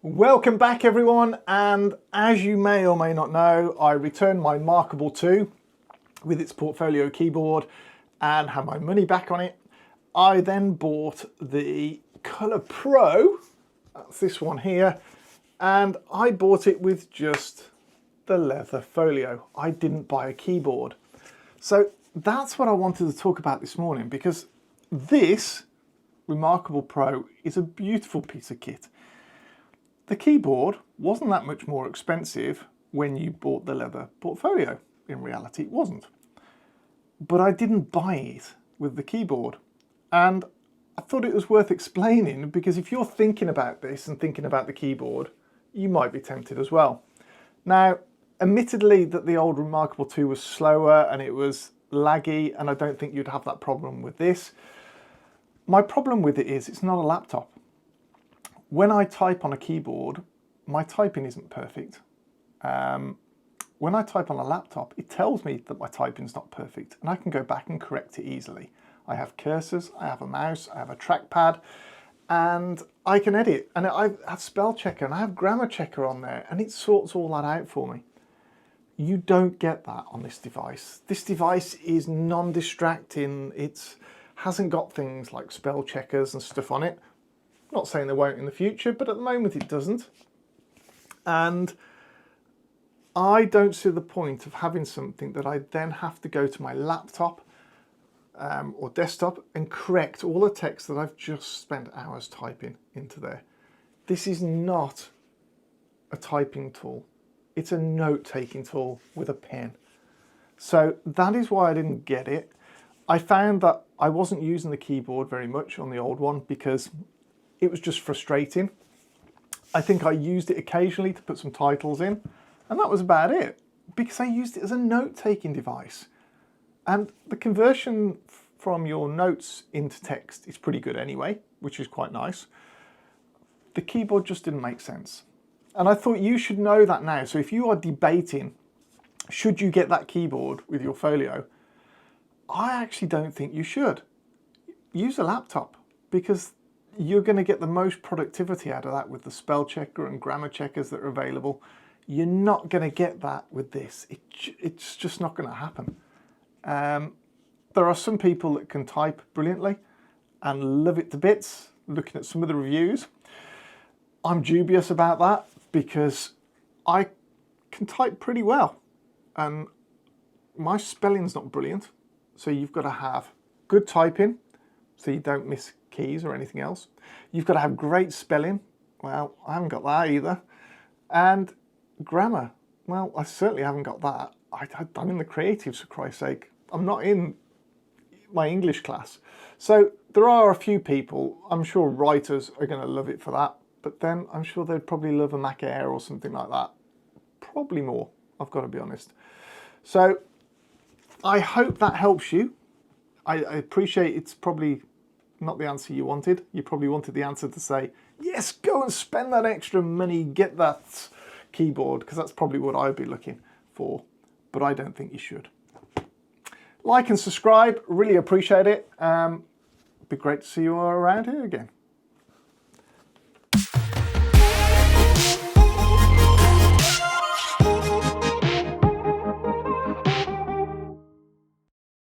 Welcome back everyone, and as you may or may not know, I returned my Markable 2 with its Folio keyboard and had my money back on it. I then bought the Colour Pro, that's this one here, and I bought it with just the leather folio. I didn't buy a keyboard. So that's what I wanted to talk about this morning, because this Remarkable Pro is a beautiful piece of kit. The keyboard wasn't that much more expensive when you bought the leather portfolio. In reality, it wasn't. But I didn't buy it with the keyboard. And I thought it was worth explaining, because if you're thinking about this and thinking about the keyboard, you might be tempted as well. Now, admittedly that the old Remarkable 2 was slower and it was laggy, and I don't think you'd have that problem with this. My problem with it is it's not a laptop. When I type on a keyboard, my typing isn't perfect. When I type on a laptop, it tells me that my typing's not perfect, and I can go back and correct it easily. I have cursors, I have a mouse, I have a trackpad, and I can edit. And I have spell checker and I have grammar checker on there, and it sorts all that out for me. You don't get that on this device. This device is non-distracting. It hasn't got things like spell checkers and stuff on it. Not saying there won't in the future, but at the moment it doesn't. And I don't see the point of having something that I then have to go to my laptop or desktop and correct all the text that I've just spent hours typing into there. This is not a typing tool. It's a note-taking tool with a pen. So that is why I didn't get it. I found that I wasn't using the keyboard very much on the old one because it was just frustrating. I think I used it occasionally to put some titles in, and that was about it, because I used it as a note-taking device. And the conversion from your notes into text is pretty good anyway, which is quite nice. The keyboard just didn't make sense. And I thought you should know that now. So if you are debating, should you get that keyboard with your Folio, I actually don't think you should. Use a laptop, because you're going to get the most productivity out of that with the spell checker and grammar checkers that are available. You're not going to get that with this. It's just not going to happen. There are some people that can type brilliantly and love it to bits, looking at some of the reviews. I'm dubious about that because I can type pretty well and my spelling's not brilliant. So you've got to have good typing so you don't miss keys or anything else. You've got to have great spelling. Well, I haven't got that either. And grammar. Well, I certainly haven't got that. I'm in the creatives, for Christ's sake. I'm not in my English class. So there are a few people, I'm sure writers are going to love it for that, but then I'm sure they'd probably love a Mac Air or something like that. Probably more, I've got to be honest. So I hope that helps you. I appreciate it's probably not the answer you wanted. You probably wanted the answer to say, yes, go and spend that extra money, get that keyboard, because that's probably what I'd be looking for, but I don't think you should. Like and subscribe, really appreciate it. It'd be great to see you all around here again.